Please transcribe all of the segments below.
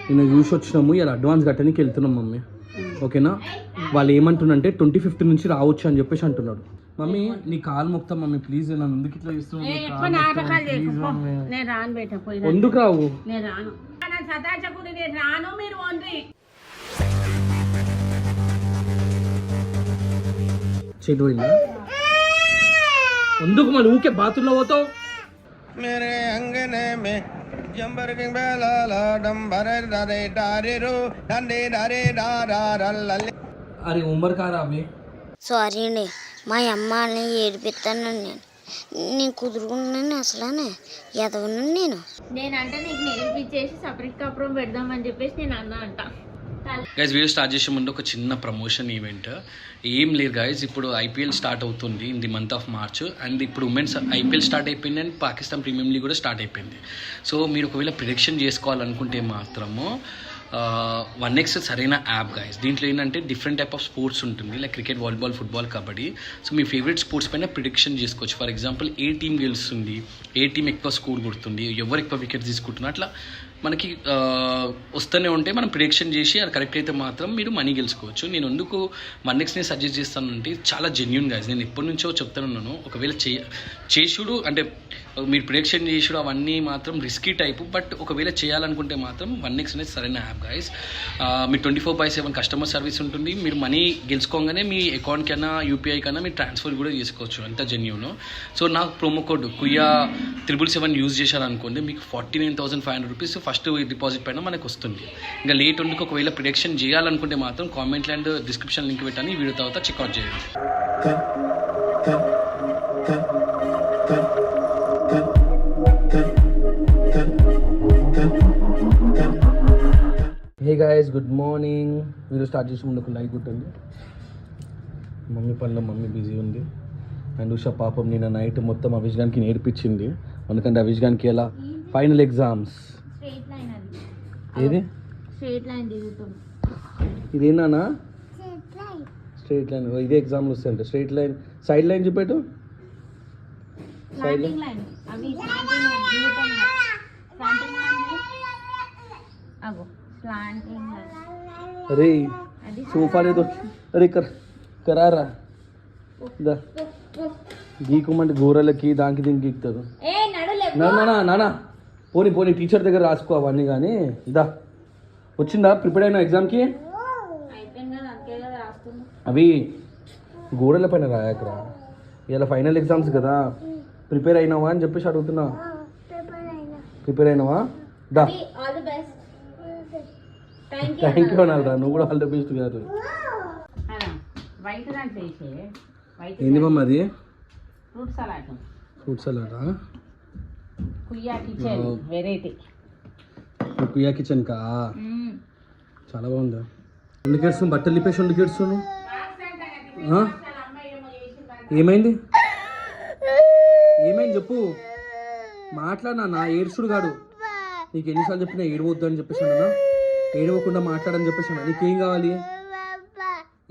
నిన్న చూసి వచ్చినాము ఇలా అడ్వాన్స్ కట్టడానికి వెళ్తున్నాం మమ్మీ. ఓకేనా? వాళ్ళు ఏమంటున్నంటే 25th నుంచి రావచ్చు అని చెప్పేసి అంటున్నాడు. మమ్మీ నీ కాలు మొక్తాం మమ్మీ ప్లీజ్. నన్ను ఎందుకు ఇట్లా ఇస్తున్నావు? ఎందుకు రావు? చెడు ఎందుకు మళ్ళీ ఊకే బాత్రూంలో పోతావు? मेरे अंगने में जंबर के बेला डंबर डरे डारेरो डंडे डरे डारल्ले. అరే ఉమర్ కారా అవి? సారీ అండి, మా అమ్మని ఏడిపిస్తాను. నేను కుదురుకున్నాను అసలు ఎదవను. నేనంటే నీకు నేర్పించేసి సపరేట్ కప్రం పెడదామని చెప్పేసి నేను అన్నా అంట. గైస్ వీడియో స్టార్ట్ చేసే ముందు ఒక చిన్న ప్రమోషన్ ఈవెంట్. ఏం లేదు గైస్, ఇప్పుడు ఐపీఎల్ స్టార్ట్ అవుతుంది in the month of March. And ఇప్పుడు ఉమెన్స్ ఐపీఎల్ స్టార్ట్ అయిపోయింది అండ్ పాకిస్తాన్ ప్రీమియం లీగ్ కూడా స్టార్ట్ అయిపోయింది. సో మీరు ఒకవేళ ప్రిడిక్షన్ చేసుకోవాలనుకుంటే మాత్రము 1x సరైన యాప్ గైస్. దీంట్లో ఏంటంటే డిఫరెంట్ టైప్ ఆఫ్ స్పోర్ట్స్ ఉంటుంది, like cricket, volleyball, football, kabaddi. So మీ ఫేవరెట్ స్పోర్ట్స్ పైన ప్రిడిక్షన్ చేసుకోవచ్చు. ఫర్ ఎగ్జాంపుల్ ఏ టీం గెలుస్తుంది, ఏ టీం ఎక్కువ స్కోర్ కొడుతుంది, ఎవరు ఎక్కువ వికెట్స్ తీసుకుంటున్నారు, అట్లా మనకి వస్తూనే ఉంటే మనం ప్రిడిక్షన్ చేసి అది కరెక్ట్ అయితే మాత్రం మీరు మనీ గెలుచుకోవచ్చు. నేను ఎందుకు 1xని సజెస్ట్ చేస్తానంటే చాలా జెన్యూన్ గైస్. నేను ఎప్పటి నుంచో చెప్తానున్నాను, ఒకవేళ చేసుడు అంటే మీరు ప్రిడిక్షన్ చేసుడు అవన్నీ మాత్రం రిస్కీ టైపు. బట్ ఒకవేళ చేయాలనుకుంటే మాత్రం 1x అనేది సరైన యాప్ గైస్. మీ 24/7 కస్టమర్ సర్వీస్ ఉంటుంది. మీరు మనీ గెలుచుకోగానే మీ అకౌంట్ కన్నా యూపీఐ కన్నా మీరు ట్రాన్స్ఫర్ కూడా చేసుకోవచ్చు, అంత జెన్యూన్. సో నాకు ప్రోమో కోడ్ కుయా 777 యూజ్ చేశారనుకోండి, మీకు 49,500 రూపీస్ ఫస్ట్ డిపాజిట్ పైన మనకు వస్తుంది. ఇంకా లేట్ ఉండి ఒకవేళ ప్రిడిక్షన్ చేయాలనుకుంటే మాత్రం కామెంట్ అండ్ డిస్క్రిప్షన్ లింక్ పెట్టాను, ఈ వీడియో తర్వాత చెక్అవుట్ చేయండి. Hey guys, good morning. Video start చేసి ముందు ఒక లైక్ ఉంటుంది. మమ్మీ పనిలో మమ్మీ బిజీ ఉంది. అండ్ ఉషా పాపం నిన్న నైట్ మొత్తం అవిష్ గానికి నేర్పించింది. ఎందుకంటే అవిష్ గానికి ఎలా ఫైనల్ ఎగ్జామ్స్. ఏది ఇదేనా? Straight line. ఇదే ఎగ్జామ్లు వస్తాయంట. స్ట్రైట్ లైన్, సైడ్ లైన్ చూపెట్టు. సైడ్ లైన్ అరే సోఫా లేదు. అరే కరారా గీకుమంటే గోరలకి దానికి దీనికి గీకుతారు. నానా పోనీ పోనీ టీచర్ దగ్గర రాసుకో అవన్నీ. కానీ దా వచ్చిందా? ప్రిపేర్ అయినా ఎగ్జామ్కి? అవి గోడల పైన రాయకరా, ఇలా ఫైనల్ ఎగ్జామ్స్ కదా. ప్రిపేర్ అయినావా అని చెప్పేసి అడుగుతున్నా. ప్రిపేర్ అయినావా? దా థ్యాంక్ యూ అనాలరా. నువ్వు కూడా ఆల్ ద బెస్ట్ గారు. ఏంది మమ్మ అది? ఫ్రూట్ సలాడా? కుయ్యా కిచెన్ కా? చాలా బాగుందా? వండుకేడుస్తాను, బట్టలు లిపేసి వండుకేడుస్తాను. ఏమైంది? ఏమైంది చెప్పు, మాట్లాడినా. ఏడ్చుడు కాడు. నీకు ఎన్నిసార్లు చెప్పినా ఏడవద్దు అని చెప్పేసాను. ఏడవకుండా మాట్లాడని చెప్పేసాను. నీకేం కావాలి?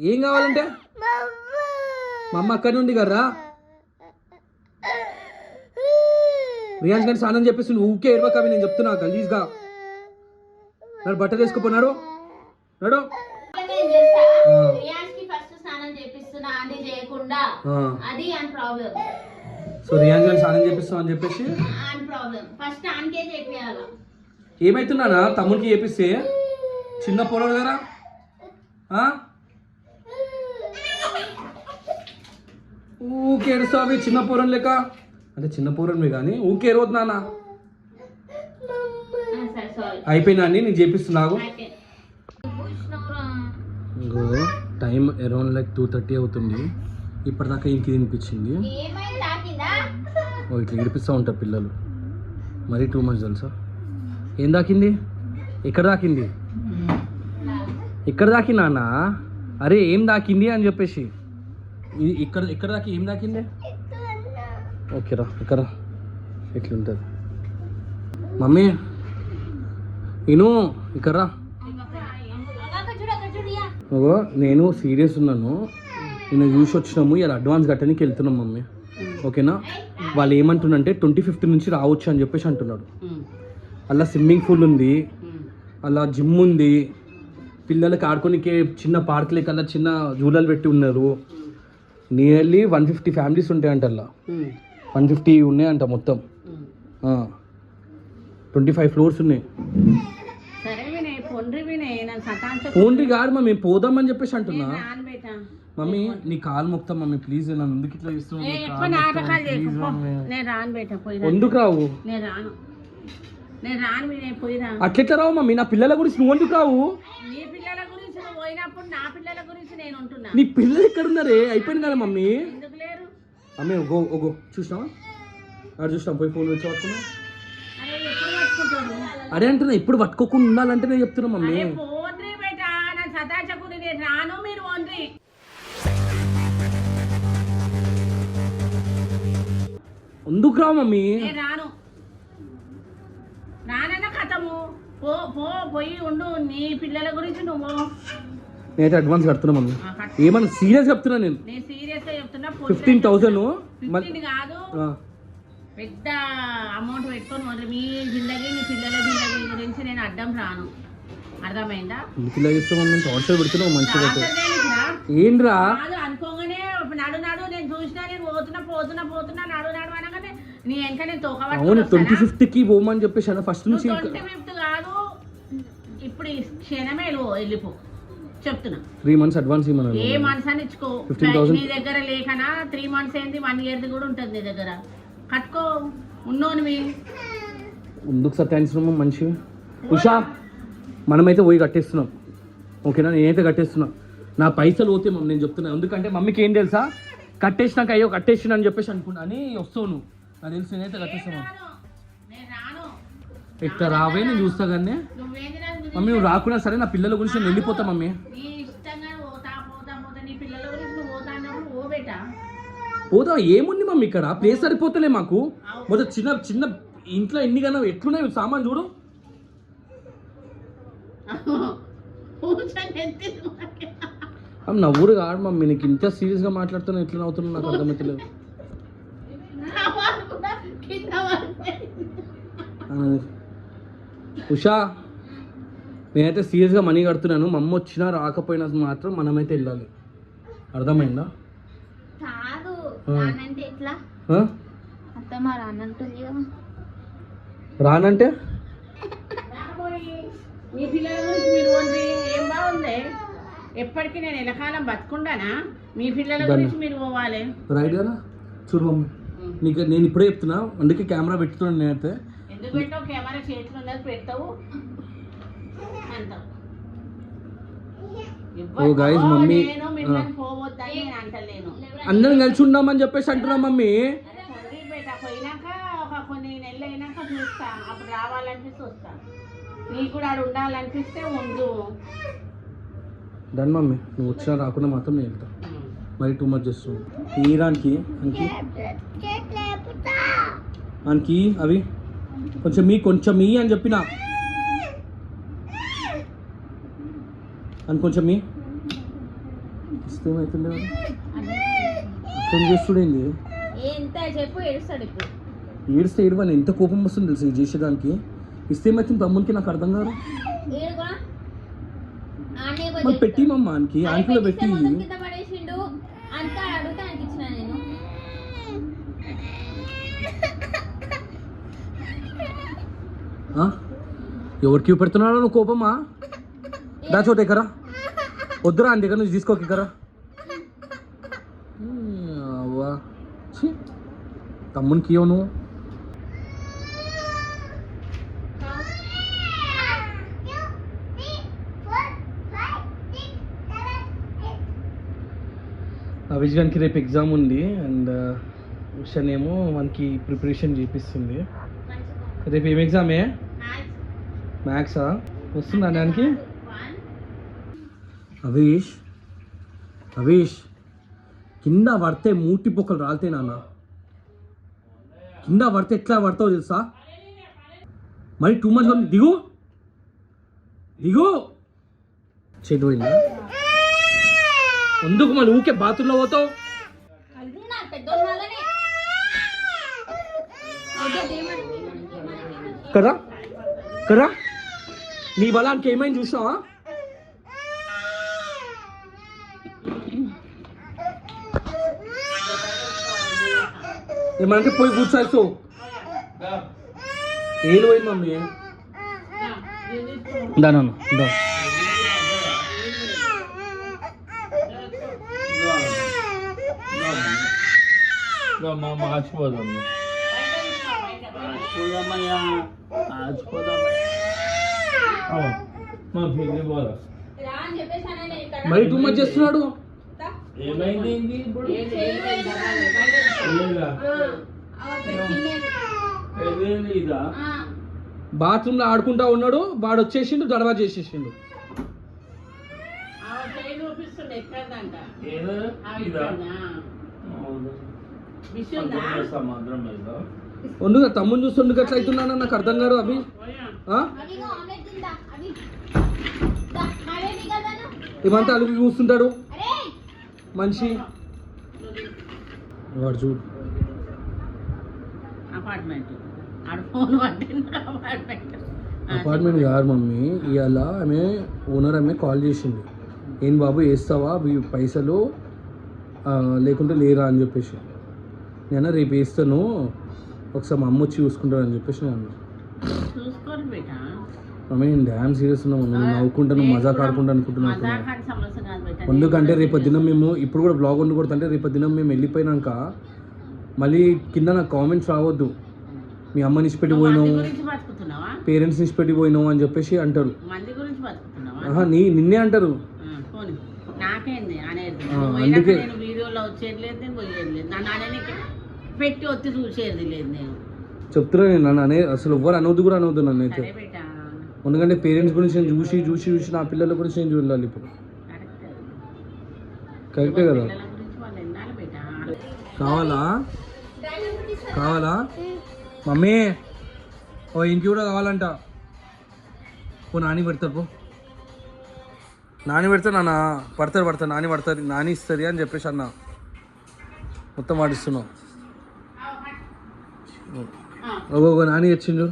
ఏం కావాలంటే మా అమ్మ అక్కడి నుండి కర్రా. రియాన్స్ గారిని స్నానం చెప్పేసి నువ్వు ఊకే ఏడవకవి నేను చెప్తున్నా గలీజ్గా. నాడు బట్టలు వేసుకుపోయినాడు. నాడు సో రియాన్స్ గారిని స్నానం చేపిస్తాం అని చెప్పేసి ఏమైతున్నానా? తమ్ముడికి చేపిస్తే చిన్న పొలడు కదా. ఊకే ఏడుస్తావి చిన్న పూరం లెక్క. అంటే చిన్న పూరమే కానీ ఊకే ఏడవద్దు నాన్న. అయిపోయినా అని నేను చేపిస్తున్నావు. ఇంకో టైం అరౌండ్ లైక్ 2:30 అవుతుంది. ఇప్పటిదాకా ఇంటికి తినిపించింది. ఇట్లా ఏడిపిస్తూ ఉంటారు పిల్లలు. మరీ టూ మచ్ తెలుసా. ఏం దాకింది? ఎక్కడ దాకింది? ఎక్కడ దాకింది నాన్న? అరే ఏం దాకింది అని చెప్పేసి ఇక్కడ దాకి ఏం దాకింది? ఓకేరా ఇక్కడ ఎట్లుంటుంది మమ్మీ? నేను ఇక్కడ నేను సీరియస్ ఉన్నాను. నేను చూసి వచ్చినాము ఇలా అడ్వాన్స్ కట్టడానికి వెళ్తున్నాం మమ్మీ. ఓకేనా? వాళ్ళు ఏమంటున్నంటే 25th నుంచి రావచ్చు అని చెప్పేసి అంటున్నాడు. అలా స్విమ్మింగ్ పూల్ ఉంది, అలా జిమ్ ఉంది, పిల్లలకి ఆడుకోనికే చిన్న పార్క్ లేకల్లా చిన్న జూలాలు పెట్టి ఉన్నారు. నియర్లీ 150 ఫ్యామిలీస్ ఉంటాయంట అలా. 150 ఉన్నాయంట మొత్తం. 25 ఫ్లోర్స్ ఉన్నాయి. ఓన్లీ కాదు మమ్మీ, పోదామని చెప్పేసి అంటున్నా. మమ్మీ నీ కాలు మొక్తాం మమ్మీ, ప్లీజ్ నన్ను ఎందుకు ఇట్లా ఇస్తున్నావు? ఎందుకు రావు? అట్లెట్లా రావు మమ్మీ? నా పిల్లల గురించి నువ్వు ఎందుకు రావు? నీ పిల్లలు ఎక్కడ ఉన్నారే? అయిపోయింది కదా మమ్మీ. మమ్మీ ఓగో చూసినావా? అక్కడ చూసినా పోయి ఫోన్ వచ్చి పట్టుకున్నా. అరే అంటున్నా ఇప్పుడు పట్టుకోకుండా ఉండాలంటే నేను చెప్తున్నా మమ్మీ. ఎందుకు రావు మమ్మీ? పోయి ఉండు, నీ పిల్లల గురించి నువ్వు. నేనైతే అడ్వాన్స్ కడుతున్నా మమ్మీ, ఏమన్నా సీరియస్ చెప్తున్నా నేను. సీరియస్ గా చెప్తున్నా. 15,000 కాదు, పెద్ద అమౌంట్ పెట్టుకొని మీ జిందగీ మీ పిల్లల జిందగీ గురించి నేను అడ్డం రాను, అర్థమైందా? ఇలా చేస్తామని టార్చర్ పెడుతున్నావు మంచిగా. ఏంట్రా అనుకోగానే నడు నేను చూసినా, నేను పోతున్నా నడు అనగానే నీ వెనక నేను తోకబట్టి 25th పోమని చెప్పేసి ఫస్ట్ నుంచి. 25th కాదు, ఇప్పుడు ఈ క్షణమే వెళ్ళిపో చెప్తున్నా. 3 months అడ్వాన్స్ ఇవ్వమని. ఏ మంత్స్ అని ఇచ్చుకో, నీ దగ్గర లేకనా 3 months ఏంది, 1 year కూడా ఉంటుంది నీ దగ్గర. కట్టుకో, ఉన్నోని ముందుకు సత్యాయించడం మంచి. ఉషా మనమైతే పోయి కట్టేస్తున్నాం, ఓకేనా? నేనైతే కట్టేస్తున్నా. నా పైసలు పోతే నేను చెప్తున్నా. ఎందుకంటే మమ్మీకి ఏం తెలుసా, కట్టేసినాక అయ్యో కట్టేసిన అని చెప్పేసి అనుకున్నా అని వస్తావు నువ్వు. నాకు తెలుసు, నేనైతే కట్టేస్తున్నాను. ఎట్లా రావే, నేను చూస్తా కానీ. మమ్మీ నువ్వు రాకున్నా సరే నా పిల్లల గురించి నేను వెళ్ళిపోతా మమ్మీ. పోతా ఏముంది మమ్మీ, ఇక్కడ ప్లేస్ సరిపోతలే మాకు. మొదటి చిన్న ఇంట్లో ఎన్ని కన్నా ఎట్లున్నాయి సామాన్ చూడు. నవ్వుడు కాదు మమ్మీ, నీకు ఇంత సీరియస్గా మాట్లాడుతున్నా ఎట్లా నవ్వుతున్నా నాకు అర్థమవుతలేదు. ఉషా నేనైతే సీరియస్గా మనీ కడుతున్నాను. మా అమ్మ వచ్చినా రాకపోయినా మాత్రం మనమైతే వెళ్ళాలి, అర్థమైందా? రానంటే మీ పిల్లల గురించి మీరు ఏం బాగుంది. ఎప్పటికీ నేను ఎలకాలం బతుకుండానా? మీ పిల్లల గురించి మీరు పోవాలి. రైట్ కదా? చూడు మమ్మీ, నీకు నేను ఇప్పుడే చెప్తున్నా, అందుకే కెమెరా పెట్టుతున్నాను. నేనైతే ఎందుకు పెట్టావు? కెమెరా చేతిలో ఉన్నది పెడతావు అంటావు. మమ్మీ అంటలేను, అందరం కలిసి ఉన్నామని చెప్పేసి అంటున్నా మమ్మీ. పోయినాక ఒక కొన్ని నెలలు అయినాక చూస్తా, అప్పుడు రావాలనిపిస్తే వస్తా. నీకు కూడా ఆడు ఉండాలనిపిస్తే ఉండు. దాని మమ్మీ నువ్వు వచ్చినా రాకుండా మాత్రం నేను వెళ్తా. మరి టూ మచ్ చేస్తున్నావు. తీరానికి అనికి అవి కొంచెం మీ అని చెప్పిన అని కొంచెం మీ ఇస్తే ఏమవుతుండే అర్థం చేస్తుడేంది. ఏడిస్తే ఏడవని ఎంత కోపం వస్తుంది తెలుసు ఇది చేసేదానికి. ఇస్తే ఏమవుతుంది తమ్మునికి, నాకు అర్థం కాదు. మరి పెట్టి మమ్మ ఆనికి ఆంటీలో పెట్టి ఎవరికి పెడుతున్నాడో నువ్వు కోపమా? దా చోట ఎక్కరా, వద్దురా అని దగ్గర నుంచి తీసుకోక ఎక్కరా. తమ్మునికి ఇవ్వ నువ్వు. అవిజ్ గారికి రేపు ఎగ్జామ్ ఉంది అండ్ ఉషన్ ఏమో మనకి ప్రిపరేషన్ చేపిస్తుంది. రేపు ఏం ఎగ్జామే? మ్యాథ్సా? వస్తుందా దానికి? అవేష్ కింద పడితే మూటి పొక్కలు రాలితే నాన్న, కింద పడితే ఎట్లా పడతావు తెలుసా? మరి టూ మచ్ దిగు చెడు పోయిందా? ఎందుకు మళ్ళీ ఊకే బాత్రూంలో పోతావు కదా కదా? నీ బలానికి ఏమైంది చూసావా? ఏమంటే పోయి కూర్చోచ్చు. ఏలు పోయింది మమ్మీ. దాని మార్చిపోదాం మరి టూ మచ్ చేస్తున్నాడు. ఏమైంది ఇప్పుడు? ఇదా బాత్రూమ్ లో ఆడుకుంటా ఉన్నాడు, వాడు వచ్చేసిండు, దడవా చేసేసిండు. వండుగా తమ్ముని చూస్తుండగా ఎట్లా అవుతున్నాను నాకు అర్థం కాదు. అవి ఏమంతా అలుగు చూస్తుంటాడు మనిషి. వాడు చూడు అపార్ట్మెంట్ కాదు మమ్మీ. ఇవాళ ఆమె ఓనర్ ఆమె కాల్ చేసింది, ఏం బాబు వేస్తావా పైసలు లేకుంటే లేరా అని చెప్పేసి. నేను రేపు వేస్తాను, ఒకసారి మా అమ్మ వచ్చి చూసుకుంటాను అని చెప్పేసి నేను అన్నా. మమ్మీ నేను డ్యామ్ సీరియస్ ఉన్నా మమ్మీ, నేను నవ్వుకుంటాను మజాక్ ఆడుకుంటా అనుకుంటున్నాను. ఎందుకంటే రేపు దినం మేము ఇప్పుడు కూడా బ్లాగ్ వండుకొడుతుంటే రేపు దినం మేము వెళ్ళిపోయినాక మళ్ళీ కింద నాకు కామెంట్స్ రావద్దు, మీ అమ్మ నిష్పెట్టి పోయినావు, పేరెంట్స్ నిష్పెట్టి పోయినావు అని చెప్పేసి అంటారు. నిన్నే అంటారు. అందుకే పెట్టి వచ్చి చూసేది లేదు. నేను చెప్తున్నా, నన్ను అనే అసలు ఎవ్వరు అనవద్దు కూడా అనవద్దు నన్ను అయితే. ఎందుకంటే పేరెంట్స్ గురించి నేను చూసి చూసి చూసి నా పిల్లల గురించి నేను చూడాలి. ఇప్పుడు కరెక్టే కదా. కావాలా కావాలా మమ్మీ? ఓ ఇంటి కూడా కావాలంట. ఓ నాని పెడతారు, పో నాని పెడతారు. నాన్న పడతారు నాని పడుతుంది, నాని ఇస్తుంది అని చెప్పేసి అన్న. మొత్తం వాడిస్తున్నావు. ఒక నాని వచ్చిండు.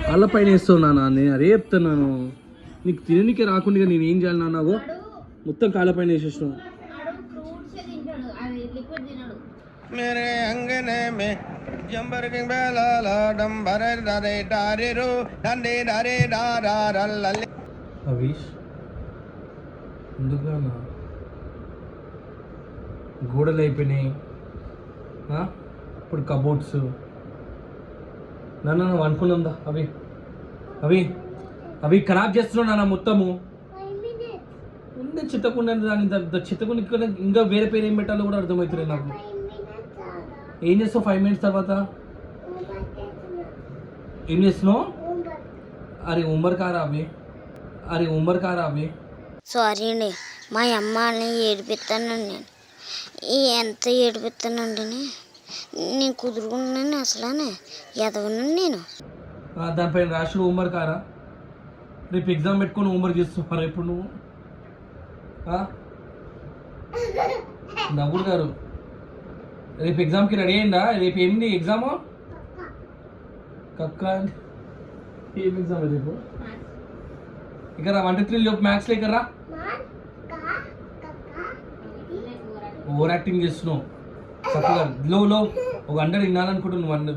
కాళ్ళ పైన వేస్తావు నాన్న. నేను అదే చెప్తున్నాను, నీకు తిననీకే రాకుండా నేను ఏం చేయాలి నాన్న? మొత్తం కాళ్ళ పైన వేసేస్తున్నావు. मेरे अंगने में जंबर के बेला डंबर डरे डारे रो डंडे डरे डारा रल्ले. అవిష్ ఎందుకు గోడలు అయిపోయినాయి, ఇప్పుడు కబోర్డ్స్. నన్ను అనుకున్నా అవి అవి అవి ఖరాబ్ చేస్తున్నావు నాన్న మొత్తము. ఉండే చిత్తకుండా దాని చిత్తకుండా ఇంకా వేరే పేరు ఏం పెట్టాలో కూడా అర్థమవుతుంది నాకు. ఏం చేస్తావు 5 minutes తర్వాత? ఏం చేస్తున్నావు? అరే ఉమ్మర్ కారా అవి. సారీ అండి, మా అమ్మని ఏడిపిస్తానండి. నేను ఎంత ఏడిపిస్తానండి, నేను కుదురుకున్నాను అసలు ఎదవనండి నేను. దానిపైన రాష్ట్ర హోంవర్క్ కారా? రేపు ఎగ్జామ్ పెట్టుకొని హోంవర్క్ చేస్తున్నారా ఇప్పుడు నువ్వు? నవ్వుడు గారు రేపు ఎగ్జామ్కి రెడీ అయిందా? రేపు ఏంది ఎగ్జాము? కక్క ఏం ఎగ్జామ్ రేపు? ఇక్కడ 1 2 3 లోపు మ్యాథ్స్లో ఇక్కడ రా. ఓవర్ యాక్టింగ్ చేస్తున్నావు చక్కగా. లో ఒక 100 వినాలనుకుంటున్నావు. 100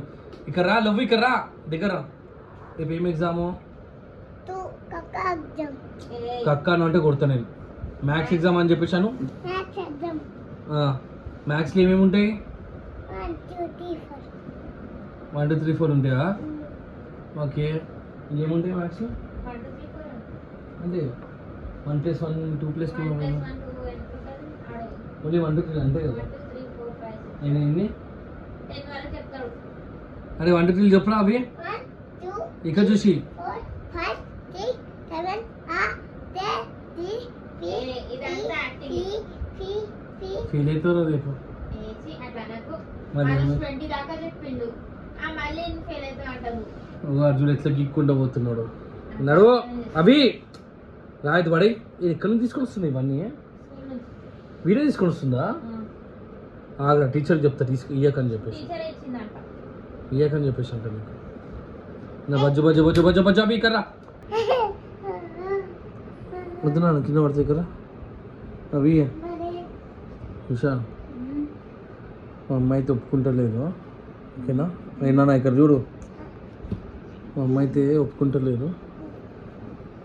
ఇక్కడ రా, లవ్ ఇక్కడ రా, దగ్గర రా. రేపు ఏం ఎగ్జాము? కక్క అని అంటే కొడతా నేను. మ్యాథ్స్ ఎగ్జామ్ అని చెప్పేసాను. మ్యాథ్స్లో ఏమేమి ఉంటాయి? 1 2 3 4 ఉంటాయా? ఓకే, ఇంకేముంటాయి మ్యాథ్స్లో? అంటే 1 + 1 2 + 2 ఓన్లీ 1 2 3 అంతే కదా. ఎన్ని? అరే 1 2 3 చెప్పురా అవి ఇక్కడ చూసి. ఫీల్ అవుతారు రేపు. అర్జున్ ఎట్లా గీక్కుంటూ పోతున్నాడు. నడువు అవి రాయదు పడి. ఎక్కడి నుంచి తీసుకొని వస్తుంది ఇవన్నీ? వీడియో తీసుకొని వస్తుందా? టీచర్ చెప్తా ఇయ్యకని చెప్పేసి. ఇయ్యకని చెప్పేసి అంట నీకు నా బజ్జు బజ్జు బజ్జు బజ్జు బజ్జు అవి కర్రా వద్దునా కింద పడతాయి కర్రా అవి ఉషా మా అమ్మాయి అయితే ఒప్పుకుంటలేదు ఓకేనా అయినా ఇక్కడ చూడు మా అమ్మాయి అయితే ఒప్పుకుంటలేదు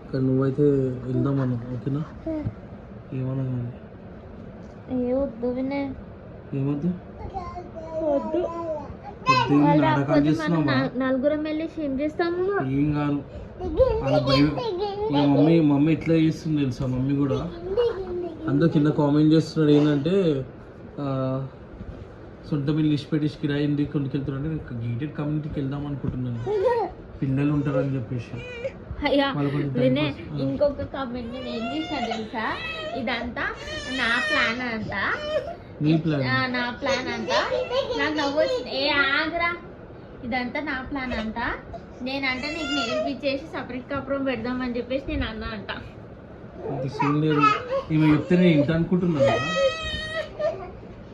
కానీ నువ్వైతే వెళ్దామన్నా ఓకేనా ఏమన్నా కానీ వద్దు వినయ్ ఏమొద్దు వద్దు పొద్దు నాటకాలు చేస్తున్నావా నలుగురం వెళ్ళి ఏం చేస్తాము ఏం కాదు అలా భయం మమ్మీ ఇట్లా చేస్తుంది తెలుసా మమ్మీ కూడా అందరూ కింద కామెంట్ చేస్తున్నాడు ఏంటంటే సొంత బిల్లు లిస్ట్ పెట్టేసి కిరాయి ఇంటికి కొనుకెళ్తున్నాడు నేను గేటెడ్ కమ్యూనిటీకి వెళ్దాం అనుకుంటున్నాను పిల్లలు ఉంటారని చెప్పేసి అయ్యా వాళ్ళకు కొంచెం time వినయ్ pass. ఇంకొక కామెంట్ నేను ఏం చేశాను తెలుసా ఇదంతా నా ప్లాన్ అంట నీ ప్లాన్ నా ప్లాన్ అంట నాకు నవ్వు వచ్చింది ఏ ఆగ్రా ఇదంతా నా ప్లాన్ అంట నేనంటే నీకు నేర్పించేసి సపరేట్ కాపురం పెడదామని చెప్పేసి నేను అన్నా అంట అంత సీన్ లేదు ఈమె చెప్తే నేను ఇంత అనుకుంటున్నాను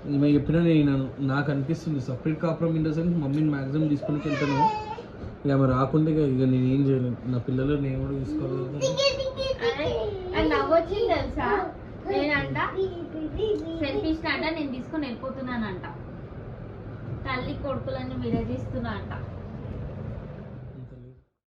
ఈమె చెప్పినా నేను నాకు అనిపిస్తుంది సపరేట్ కాపురం ఇన్ ద సెన్స్ మమ్మీని మ్యాక్సిమం తీసుకుని వెళ్తాను ఇక ఆమె రాకుండా ఇక నేను ఏం చేయలేను నా పిల్లలు నేను కూడా తీసుకోవాలి నాకు నవ్వు వచ్చింది తెలుసా నేనంట సెల్ఫిష్ అంట నేను తీసుకొని వెళ్ళిపోతున్నానంట తల్లి కొడుకులన్నీ విడదీస్తున్నా అంట